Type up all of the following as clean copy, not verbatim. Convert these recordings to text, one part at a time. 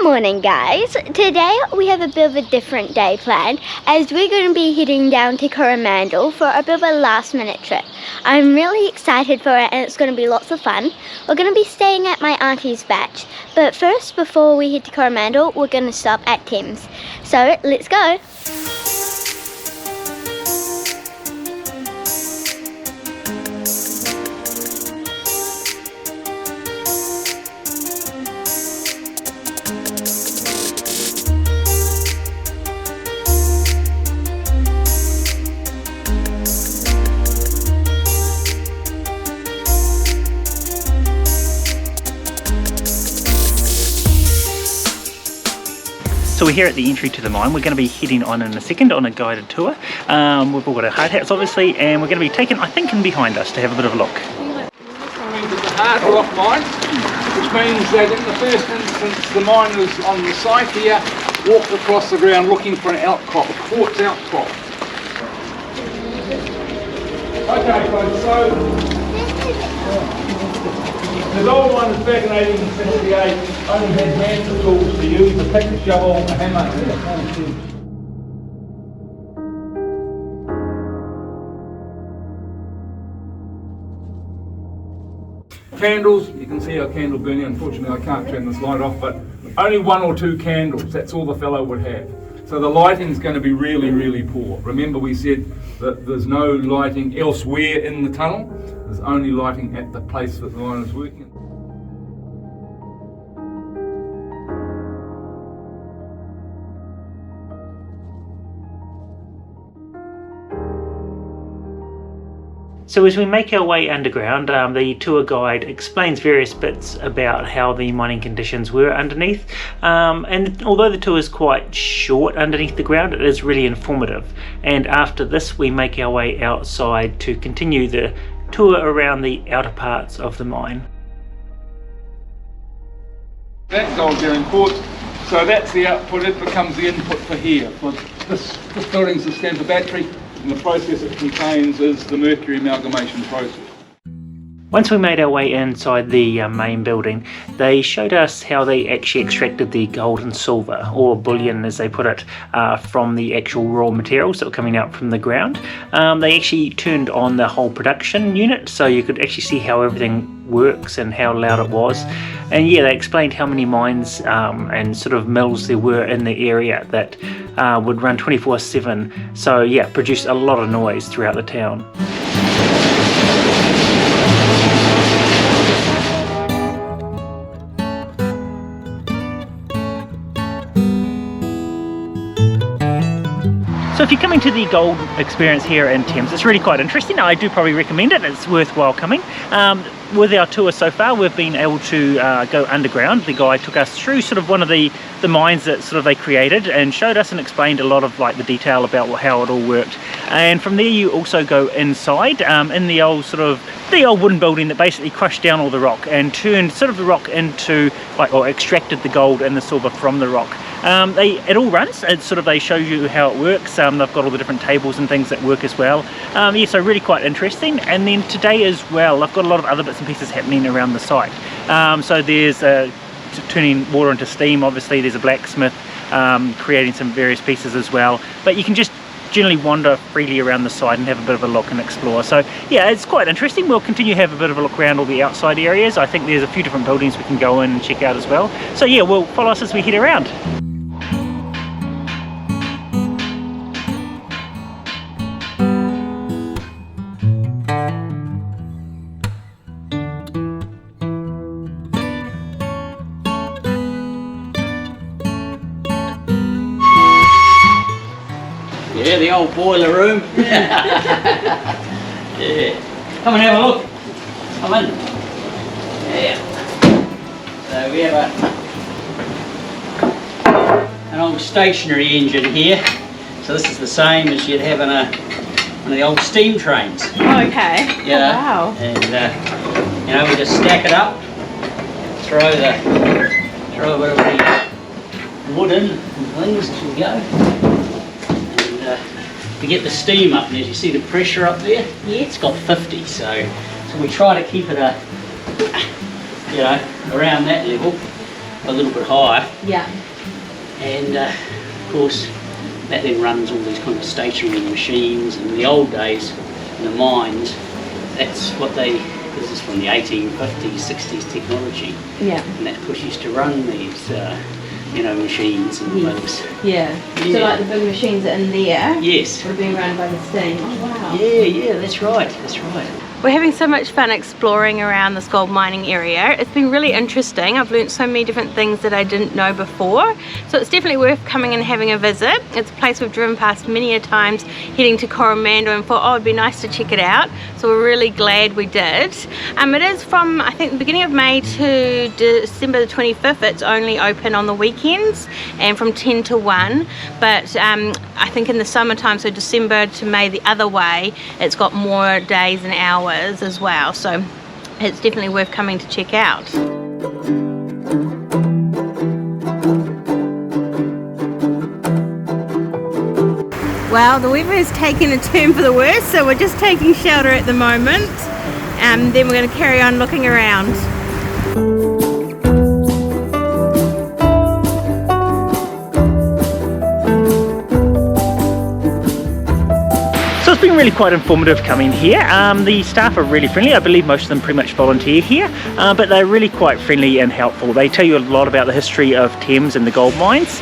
morning, guys. Today we have a bit of a different day planned as we're going to be heading down to Coromandel for a bit of a last minute trip. I'm really excited for it and it's going to be lots of fun. We're going to be staying at my auntie's batch, but first, before we head to Coromandel, we're going to stop at Thames. So let's go. So we're here at the entry to the mine. We're going to be heading on in a second on a guided tour. We've all got our hard hats obviously, and we're going to be taken, I think, in behind us to have a bit of a look. Coming to the hard rock mine, which means that in the first instance the miners on the site here walked across the ground looking for an outcrop, a quartz outcrop. Okay folks, so the old ones back in 1868 only had hand tools to use, a pick, a shovel, a hammer and a candle. Candles, you can see our candle burning. Unfortunately I can't turn this light off, but only 1 or 2 candles, that's all the fellow would have. So the lighting's going to be really, really poor. Remember we said that there's no lighting elsewhere in the tunnel, there's only lighting at the place that the line is working. So as we make our way underground, the tour guide explains various bits about how the mining conditions were underneath, and although the tour is quite short underneath the ground, it is really informative. And after this we make our way outside to continue the tour around the outer parts of the mine. That gold bearing quartz, so that's the output, it becomes the input for here. For this building's the standard battery, and the process it contains is the mercury amalgamation process. Once we made our way inside the main building, they showed us how they actually extracted the gold and silver, or bullion as they put it, from the actual raw materials that were coming out from the ground. They actually turned on the whole production unit so you could actually see how everything works and how loud it was. And yeah, they explained how many mines and sort of mills there were in the area that would run 24/7. So yeah, produced a lot of noise throughout the town. So if you're coming to the gold experience here in Thames, it's really quite interesting. I do probably recommend it. It's worthwhile coming. With our tour so far, we've been able to go underground. The guy took us through sort of one of the mines that sort of they created and showed us and explained a lot of like the detail about how it all worked. And from there you also go inside in the old wooden building that basically crushed down all the rock and turned sort of the rock into or extracted the gold and the silver from the rock. It all runs. It's sort of, they show you how it works. They've got all the different tables and things that work as well. Yeah, so really quite interesting. And then today as well, I've got a lot of other bits and pieces happening around the site. So there's turning water into steam. Obviously there's a blacksmith creating some various pieces as well. But you can just generally wander freely around the site and have a bit of a look and explore. So yeah, it's quite interesting. We'll continue to have a bit of a look around all the outside areas. I think there's a few different buildings we can go in and check out as well. So yeah, we'll follow us as we head around. Yeah, the old boiler room. Yeah. Come and have a look. Come in. Yeah. So we have an old stationary engine here. So this is the same as you'd have in one of the old steam trains. Oh, okay. Yeah. Oh, wow. And we just stack it up, throw a bit of the wood in and things as we go. To get the steam up, and as you see the pressure up there, yeah, it's got 50, so we try to keep it around that level. a little bit higher. Yeah. And of course that then runs all these kind of stationary machines. And in the old days in the mines, that's what this is from the 1850s, 60s technology. Yeah. And that's what used to run these, machines and things. Yeah. So like the big machines in there Yes. would have been run by the steam. Oh wow. Yeah, that's right. We're having so much fun exploring around this gold mining area. It's been really interesting. I've learnt so many different things that I didn't know before. So it's definitely worth coming and having a visit. It's a place we've driven past many a times heading to Coromandel and thought, oh, it'd be nice to check it out. So we're really glad we did. It is from, I think, the beginning of May to December the 25th. It's only open on the weekends and from 10 to 1. But I think in the summertime, so December to May the other way, it's got more days and hours as well, so it's definitely worth coming to check out. Well, the weather has taken a turn for the worse, so we're just taking shelter at the moment, and then we're going to carry on looking around. So it's been really quite informative coming here. The staff are really friendly. I believe most of them pretty much volunteer here, but they're really quite friendly and helpful. They tell you a lot about the history of Thames and the gold mines.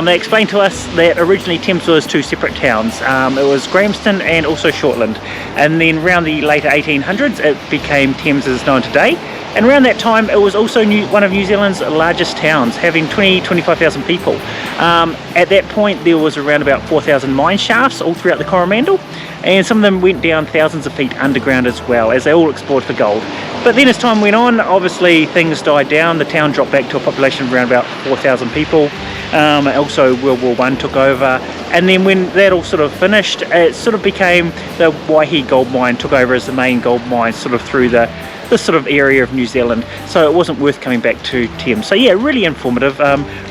They explained to us that originally Thames was two separate towns. It was Grahamston and also Shortland, and then around the later 1800s it became Thames as known today. And around that time it was also one of New Zealand's largest towns, having 25,000 people. At that point there was around about 4,000 mine shafts all throughout the Coromandel, and some of them went down thousands of feet underground as well, as they all explored for gold. But then as time went on, obviously things died down. The town dropped back to a population of around about 4,000 people. Also World War I took over, and then when that all sort of finished, it sort of became the Waihi gold mine took over as the main gold mine sort of through this sort of area of New Zealand, so it wasn't worth coming back to Thames. So yeah, really informative,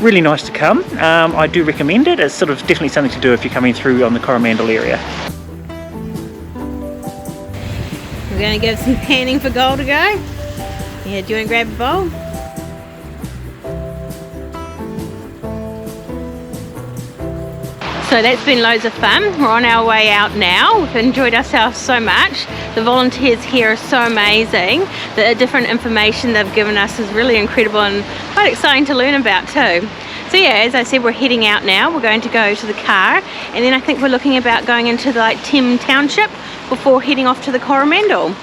really nice to come. I do recommend it. It's sort of definitely something to do if you're coming through on the Coromandel area. We're going to give some panning for gold a go. Yeah, do you want to grab a bowl? So that's been loads of fun. We're on our way out now. We've enjoyed ourselves so much. The volunteers here are so amazing. The different information they've given us is really incredible and quite exciting to learn about too. So yeah, as I said, we're heading out now. We're going to go to the car, and then I think we're looking about going into the Thames Township before heading off to the Coromandel.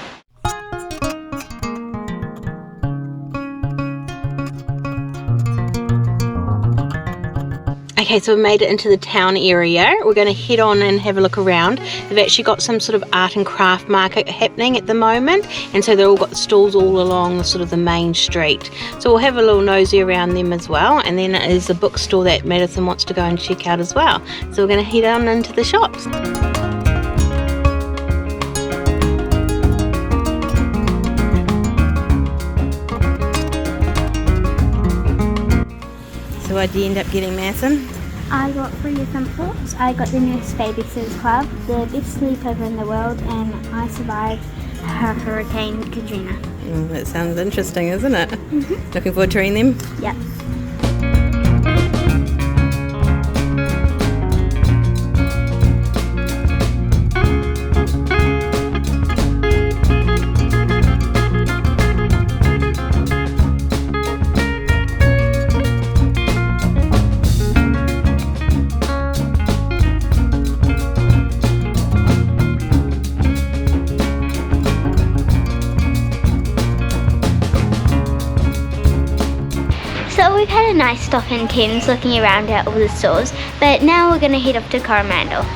Okay, so we made it into the town area. We're going to head on and have a look around. They've actually got some sort of art and craft market happening at the moment, and so they've all got stalls all along the sort of the main street. So we'll have a little nosy around them as well, and then there's a bookstore that Madison wants to go and check out as well. So we're going to head on into the shops. So what did you end up getting, Madison? I got 3 different books. I got the newest Babysitters Club, the best sleepover in the world, and I survived Hurricane Katrina. That sounds interesting, isn't it? Mm-hmm. Looking forward to reading them? Yep. So we've had a nice stop in Thames looking around at all the stores, but now we're going to head off to Coromandel.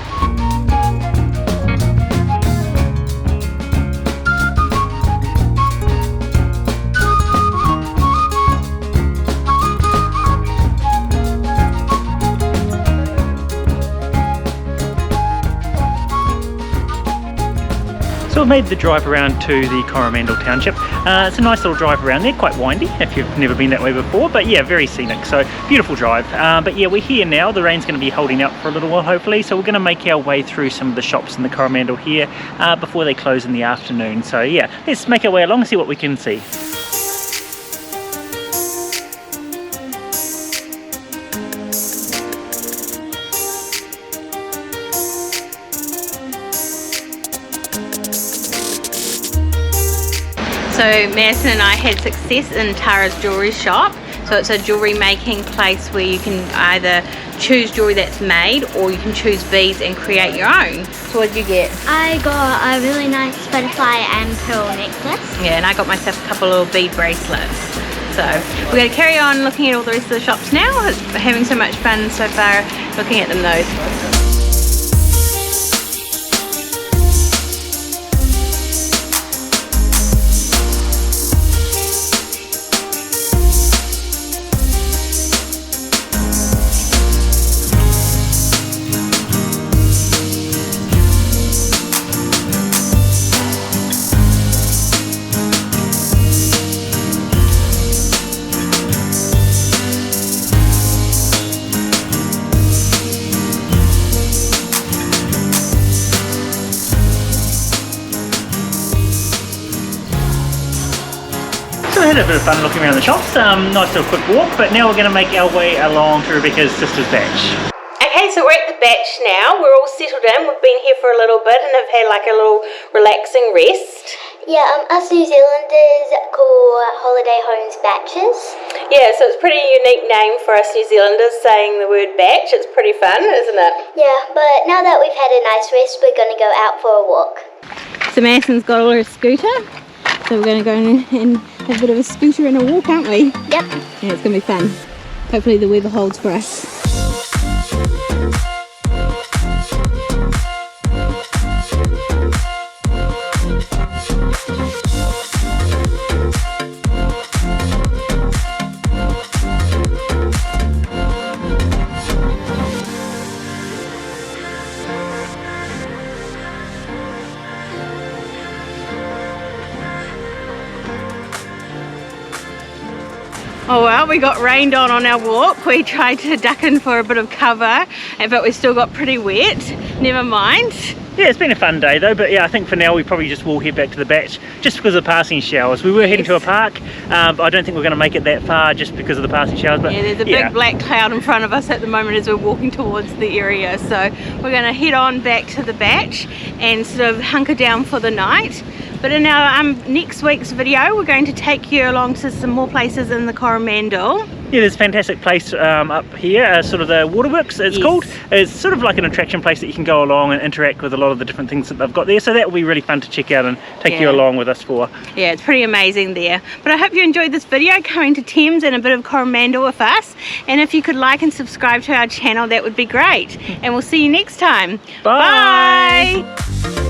So we've made the drive around to the Coromandel Township. It's a nice little drive around there, quite windy if you've never been that way before, but yeah, very scenic, so beautiful drive. But yeah, we're here now. The rain's going to be holding up for a little while hopefully, so we're going to make our way through some of the shops in the Coromandel here before they close in the afternoon. So yeah, let's make our way along and see what we can see. Madison and I had success in Tara's jewellery shop. So it's a jewellery making place where you can either choose jewellery that's made or you can choose beads and create your own. So what did you get? I got a really nice butterfly and pearl necklace. Yeah, and I got myself a couple of bead bracelets. So we're going to carry on looking at all the rest of the shops now. We're having so much fun so far looking at them though. So we had a bit of fun looking around the shops, nice little quick walk, but now we're going to make our way along to Rebekah's sister's batch. Okay, so we're at the batch now. We're all settled in. We've been here for a little bit and have had like a little relaxing rest. Yeah, us New Zealanders call holiday homes batches. Yeah, so it's a pretty unique name for us New Zealanders saying the word batch. It's pretty fun, isn't it? Yeah, but now that we've had a nice rest, we're going to go out for a walk. So Madison's got a scooter. So we're going to go and have a bit of a scooter and a walk, aren't we? Yep. Yeah, it's going to be fun. Hopefully the weather holds for us. Oh well, we got rained on our walk. We tried to duck in for a bit of cover, but we still got pretty wet. Never mind. Yeah, it's been a fun day though, but yeah, I think for now we probably just will head back to the batch just because of the passing showers. We were heading to a park, but I don't think we're going to make it that far just because of the passing showers. But yeah, there's a big black cloud in front of us at the moment as we're walking towards the area. So we're going to head on back to the batch and sort of hunker down for the night. But in our next week's video, we're going to take you along to some more places in the Coromandel. Yeah, there's a fantastic place up here, sort of the Waterworks it's called. It's sort of like an attraction place that you can go along and interact with a lot of the different things that they've got there. So that will be really fun to check out and take you along with us for. Yeah, it's pretty amazing there. But I hope you enjoyed this video, coming to Thames and a bit of Coromandel with us. And if you could like and subscribe to our channel, that would be great. And we'll see you next time. Bye. Bye.